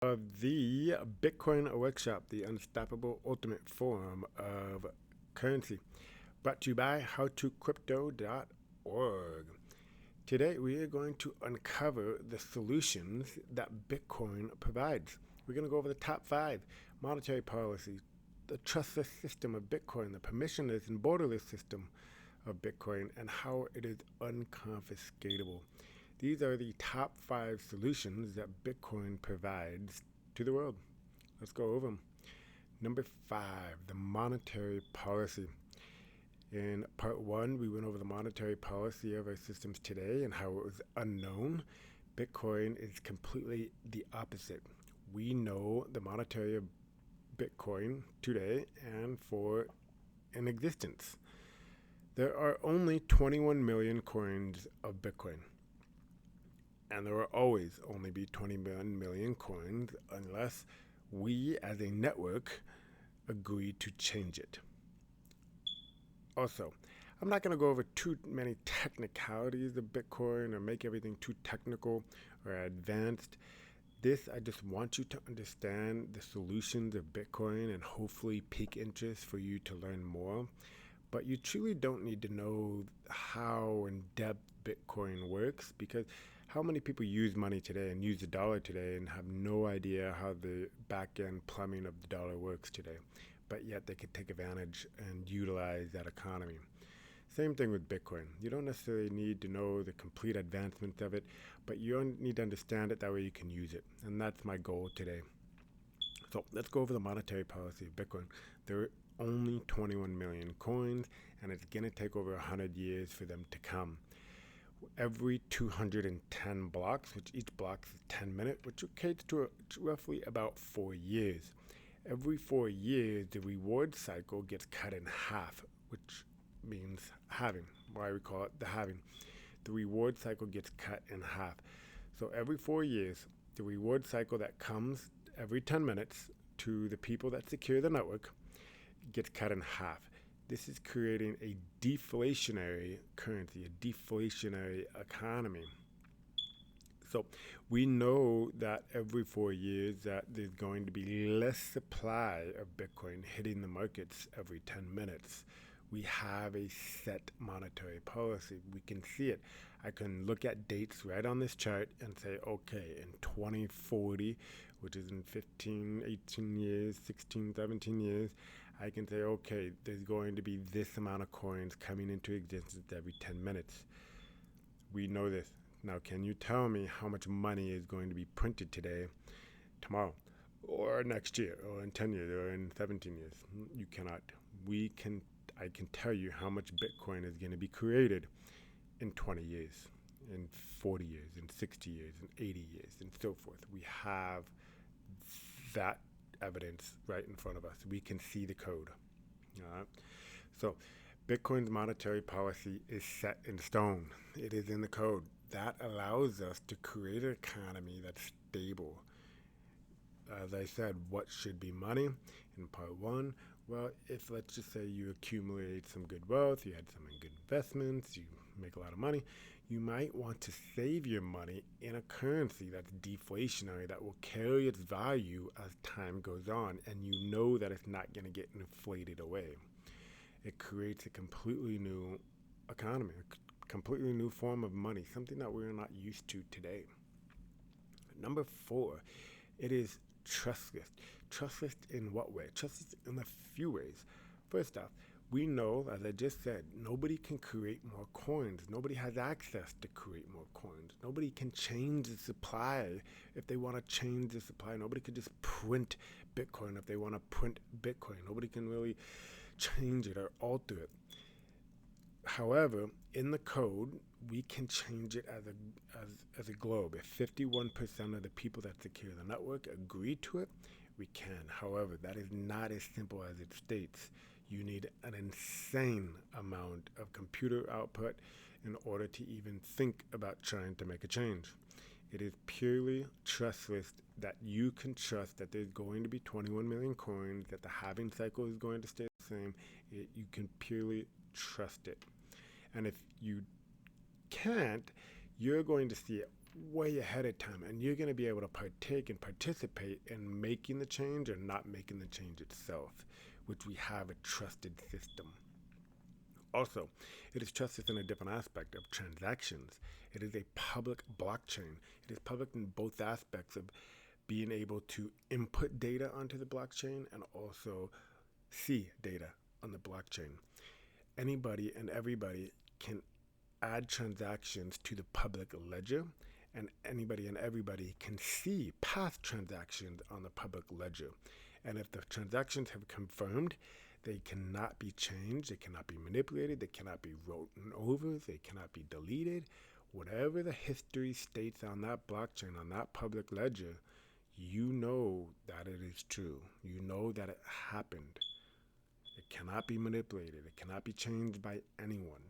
Of the Bitcoin workshop, the unstoppable ultimate form of currency, brought to you by howtocrypto.org. Today, we are going to uncover the solutions that Bitcoin provides. We're going to go over the top 5 monetary policy, the trustless system of Bitcoin, the permissionless and borderless system of Bitcoin, and how it is unconfiscatable. These are the top 5 solutions that Bitcoin provides to the world. Let's go over them. Number 5, the monetary policy. In part 1, we went over the monetary policy of our systems today and how it was unknown. Bitcoin is completely the opposite. We know the monetary of Bitcoin today and for in existence. There are only 21 million coins of Bitcoin. And there will always only be 21 million coins unless we as a network agree to change it. Also, I'm not going to go over too many technicalities of Bitcoin or make everything too technical or advanced. I just want you to understand the solutions of Bitcoin and hopefully pique interest for you to learn more. But you truly don't need to know how in depth Bitcoin works, because how many people use money today and use the dollar today and have no idea how the back end plumbing of the dollar works today, but yet they could take advantage and utilize that economy. Same thing with Bitcoin. You don't necessarily need to know the complete advancement of it, but you need to understand it, that way you can use it. And that's my goal today. So let's go over the monetary policy of Bitcoin. There are only 21 million coins, and it's going to take over 100 years for them to come. Every 210 blocks, which each block is 10 minutes, which equates to roughly about 4 years. Every 4 years, the reward cycle gets cut in half, which means halving, why we call it the halving. The reward cycle gets cut in half. So every 4 years, the reward cycle that comes every 10 minutes to the people that secure the network gets cut in half. This is creating a deflationary currency, a deflationary economy. So we know that every 4 years that there's going to be less supply of Bitcoin hitting the markets every 10 minutes. We have a set monetary policy. We can see it. I can look at dates right on this chart and say, okay, in 2040, which is in 15, 18 years, 16, 17 years, I can say, okay, there's going to be this amount of coins coming into existence every 10 minutes. We know this. Now, can you tell me how much money is going to be printed today, tomorrow, or next year, or in 10 years, or in 17 years? You cannot. I can tell you how much Bitcoin is going to be created in 20 years, in 40 years, in 60 years, in 80 years, and so forth. We have that evidence right in front of us. We can see the code. So Bitcoin's monetary policy is set in stone. It is in the code. That allows us to create an economy that's stable. As I said, what should be money in part 1? Well, if let's just say you accumulate some good wealth, you had some good investments, you make a lot of money, you might want to save your money in a currency that's deflationary, that will carry its value as time goes on, and you know that it's not going to get inflated away. It creates a completely new economy, a completely new form of money, something that we're not used to today. Number 4, it is trustless. Trustless in what way? Trustless in a few ways. First off, we know, as I just said, nobody can create more coins. Nobody has access to create more coins. Nobody can change the supply if they want to change the supply. Nobody can just print Bitcoin if they want to print Bitcoin. Nobody can really change it or alter it. However, in the code, we can change it as a globe. If 51% of the people that secure the network agree to it, we can. However, that is not as simple as it states. You need an insane amount of computer output in order to even think about trying to make a change. It is purely trustless, that you can trust that there's going to be 21 million coins, that the halving cycle is going to stay the same. You can purely trust it. And if you can't, you're going to see it way ahead of time, and you're going to be able to partake and participate in making the change or not making the change itself, which we have a trusted system. Also, it is trusted in a different aspect of transactions. It is a public blockchain. It is public in both aspects of being able to input data onto the blockchain and also see data on the blockchain. Anybody and everybody can add transactions to the public ledger, and anybody and everybody can see past transactions on the public ledger. And if the transactions have confirmed, they cannot be changed, they cannot be manipulated, they cannot be written over, they cannot be deleted. Whatever the history states on that blockchain, on that public ledger, you know that it is true. You know that it happened. It cannot be manipulated. It cannot be changed by anyone.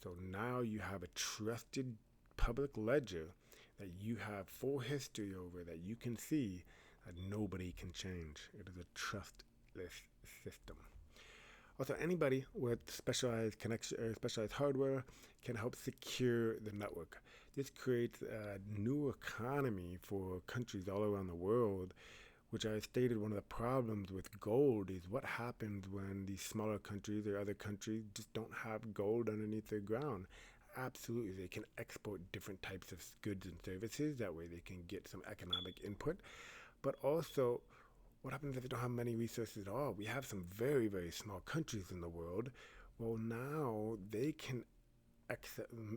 So now you have a trusted public ledger that you have full history over, that you can see, that nobody can change. It is a trustless system. Also, anybody with specialized connection or specialized hardware can help secure the network. This creates a new economy for countries all around the world, which I stated one of the problems with gold is what happens when these smaller countries or other countries just don't have gold underneath their ground. Absolutely, they can export different types of goods and services. That way they can get some economic input. But also, what happens if they don't have many resources at all? We have some very, very small countries in the world. Well, now they can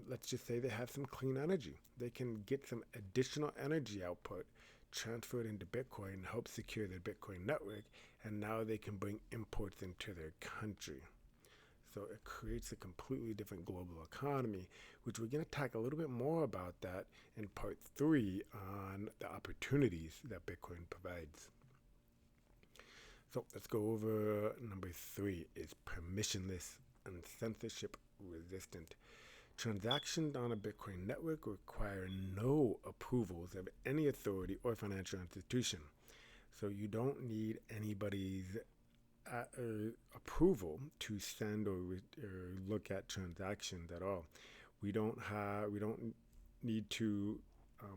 let's just say they have some clean energy. They can get some additional energy output, transfer it into Bitcoin, and help secure their Bitcoin network, and now they can bring imports into their country. So it creates a completely different global economy, which we're going to talk a little bit more about that in part 3 on the opportunities that Bitcoin provides. So let's go over number 3 is permissionless and censorship resistant. Transactions on a Bitcoin network require no approvals of any authority or financial institution. So you don't need anybody's approval to send or look at transactions at all. We don't need to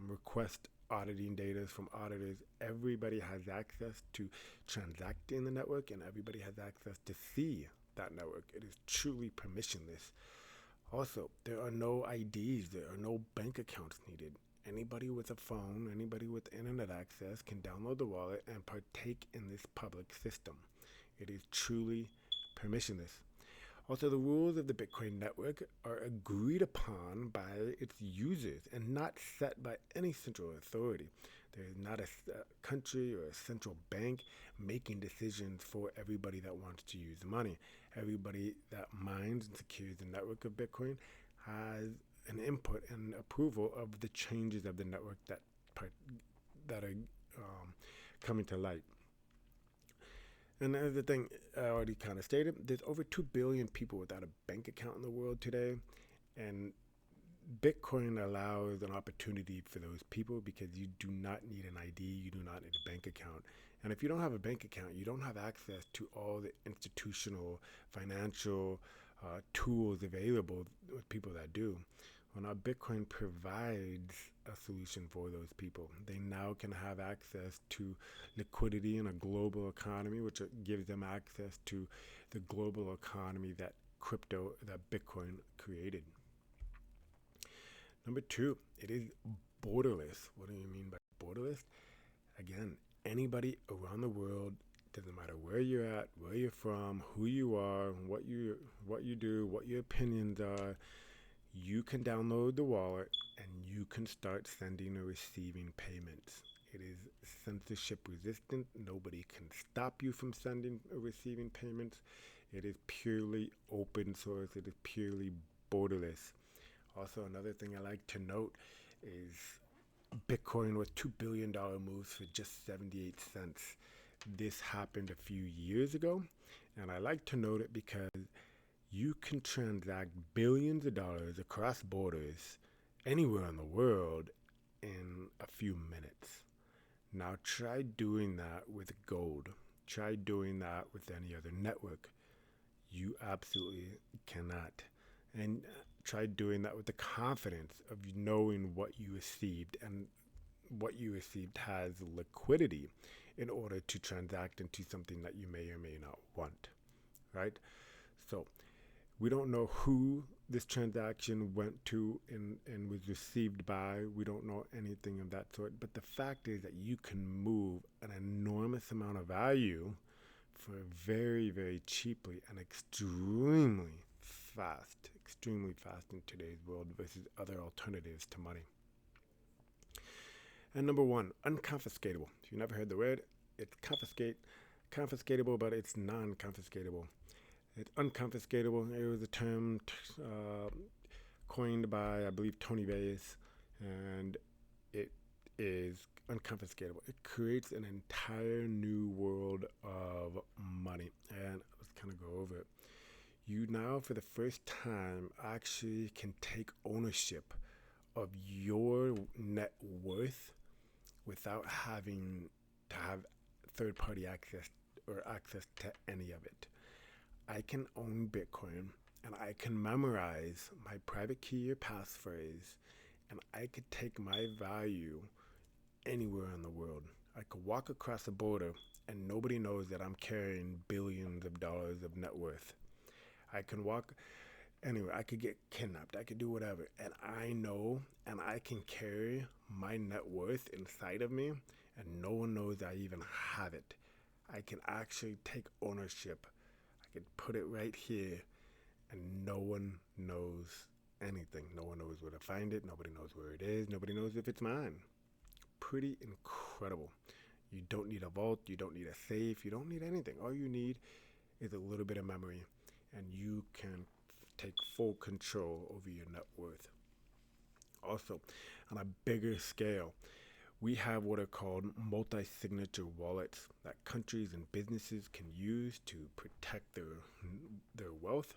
request auditing data from auditors. Everybody has access to transact in the network, and everybody has access to see that network. It is truly permissionless. Also, there are no IDs, there are no bank accounts needed. Anybody with a phone, anybody with internet access can download the wallet and partake in this public system. It is truly permissionless. Also, the rules of the Bitcoin network are agreed upon by its users and not set by any central authority. There is not a country or a central bank making decisions for everybody that wants to use the money. Everybody that mines and secures the network of Bitcoin has an input and approval of the changes of the network that are coming to light. And another thing I already kind of stated, there's over 2 billion people without a bank account in the world today, and Bitcoin allows an opportunity for those people because you do not need an ID, you do not need a bank account. And if you don't have a bank account, you don't have access to all the institutional financial tools available with people that do. Well, now Bitcoin provides a solution for those people. They now can have access to liquidity in a global economy, which gives them access to the global economy that Bitcoin created. Number 2, it is borderless. What do you mean by borderless? Again, anybody around the world, doesn't matter where you're at, where you're from, who you are, what you do, what your opinions are, you can download the wallet and you can start sending or receiving payments. It is censorship resistant. Nobody can stop you from sending or receiving payments. It is purely open source. It is purely borderless. Also, another thing I like to note is Bitcoin was $2 billion moves for just 78 cents. This happened a few years ago, and I like to note it because you can transact billions of dollars across borders anywhere in the world in a few minutes. Now try doing that with gold. Try doing that with any other network. You absolutely cannot. And try doing that with the confidence of knowing what you received, and what you received has liquidity in order to transact into something that you may or may not want, right? So we don't know who this transaction went to and was received by. We don't know anything of that sort. But the fact is that you can move an enormous amount of value for very, very cheaply and extremely fast in today's world versus other alternatives to money. And number one, unconfiscatable. If you've never heard the word, it's confiscatable, but it's non-confiscatable. It's unconfiscatable. It was a term coined by, I believe, Tony Bayes, and it is unconfiscatable. It creates an entire new world of money, and let's kind of go over it. You now, for the first time, actually can take ownership of your net worth without having to have third-party access or access to any of it. I can own Bitcoin, and I can memorize my private key or passphrase, and I could take my value anywhere in the world. I could walk across the border and nobody knows that I'm carrying billions of dollars of net worth. I can walk anywhere. I could get kidnapped. I could do whatever. And I know, and I can carry my net worth inside of me, and no one knows I even have it. I can actually take ownership. I could put it right here, and no one knows anything. No one knows where to find it. Nobody knows where it is. Nobody knows if it's mine. Pretty incredible. You don't need a vault. You don't need a safe. You don't need anything. All you need is a little bit of memory, and you can take full control over your net worth. Also, on a bigger scale, we have what are called multi-signature wallets that countries and businesses can use to protect their wealth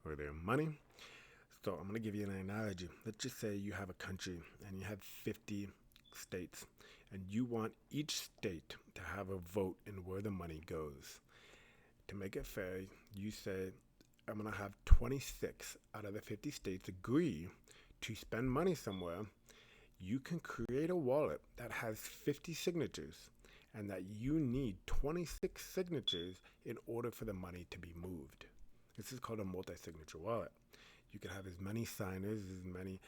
or their money. So I'm going to give you an analogy. Let's just say you have a country and you have 50 states, and you want each state to have a vote in where the money goes. To make it fair, you say, I'm going to have 26 out of the 50 states agree to spend money somewhere. You can create a wallet that has 50 signatures, and that you need 26 signatures in order for the money to be moved. This is called a multi-signature wallet. You can have as many signers, as many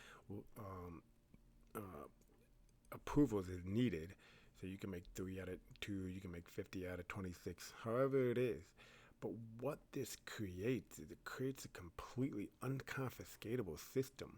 approvals as needed. So you can make 3 out of 2, you can make 50 out of 26, however it is. But what this creates is it creates a completely unconfiscatable system.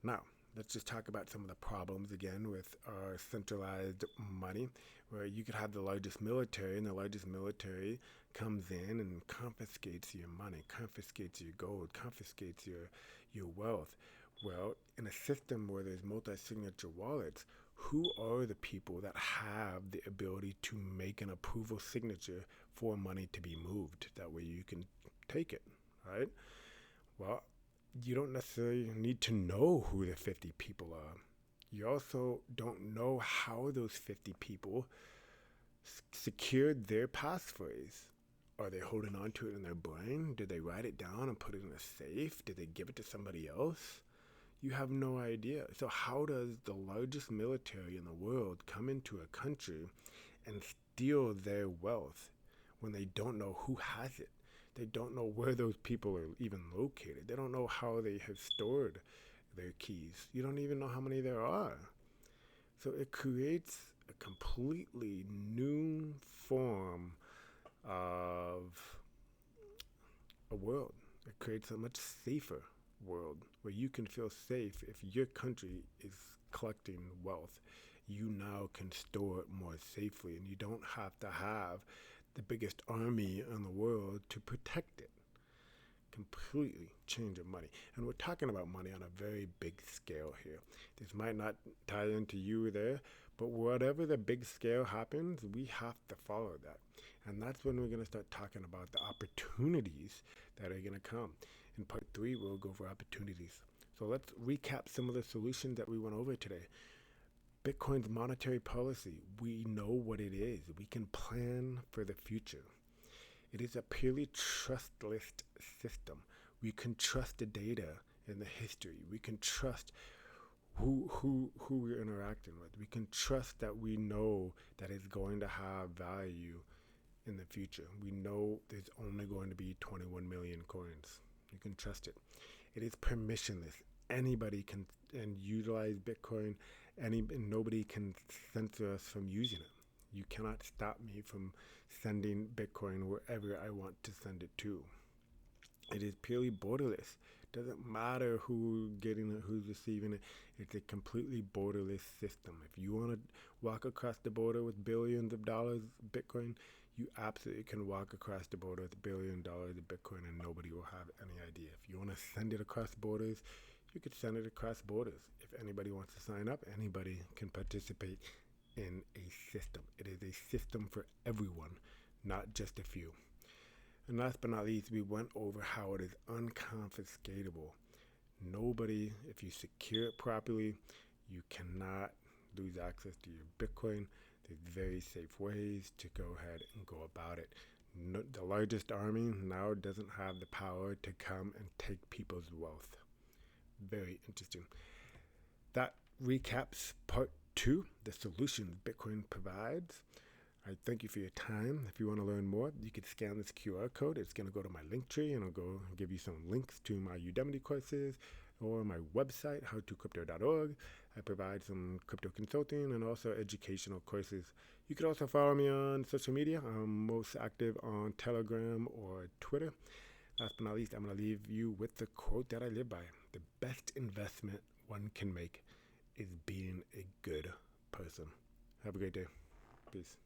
Now, let's just talk about some of the problems again with our centralized money, where you could have the largest military, and the largest military comes in and confiscates your money, confiscates your gold, confiscates your wealth. Well, in a system where there's multi-signature wallets, who are the people that have the ability to make an approval signature for money to be moved? That way you can take it, right? Well, you don't necessarily need to know who the 50 people are. You also don't know how those 50 people secured their passphrase. Are they holding on to it in their brain? Did they write it down and put it in a safe? Did they give it to somebody else? You have no idea. So how does the largest military in the world come into a country and steal their wealth when they don't know who has it? They don't know where those people are even located. They don't know how they have stored their keys. You don't even know how many there are. So it creates a completely new form of a world. It creates a much safer world where you can feel safe. If your country is collecting wealth, you now can store it more safely, and you don't have to have the biggest army in the world to protect it. Completely change of money. And we're talking about money on a very big scale here. This might not tie into you there, but whatever the big scale happens, we have to follow that. And that's when we're going to start talking about the opportunities that are going to come. In part 3, we'll go over opportunities. So let's recap some of the solutions that we went over today. Bitcoin's monetary policy, we know what it is. We can plan for the future. It is a purely trustless system. We can trust the data in the history. We can trust who we're interacting with. We can trust that we know that it's going to have value in the future. We know there's only going to be 21 million coins. You can trust it. It is permissionless. Anybody can and utilize Bitcoin. And nobody can censor us from using it. You cannot stop me from sending Bitcoin wherever I want to send it to. It is purely borderless. Doesn't matter who's getting it, who's receiving it. It's a completely borderless system. If you want to walk across the border with billions of dollars of Bitcoin, you absolutely can walk across the border with $1 billion of Bitcoin and nobody will have any idea. If you want to send it across borders, you could send it across borders. If anybody wants to sign up, anybody can participate in a system. It is a system for everyone, not just a few. And last but not least, we went over how it is unconfiscatable. Nobody, if you secure it properly, you cannot lose access to your Bitcoin. There's very safe ways to go ahead and go about it. No, the largest army now doesn't have the power to come and take people's wealth. Very interesting. That recaps part 2, the solutions Bitcoin provides. I thank you for your time. If you want to learn more, you can scan this QR code. It's going to go to my link tree and I'll go give you some links to my Udemy courses or my website, howtocrypto.org. I provide some crypto consulting and also educational courses. You can also follow me on social media. I'm most active on Telegram or Twitter. Last but not least, I'm going to leave you with the quote that I live by. The best investment one can make is being a good person. Have a great day. Peace.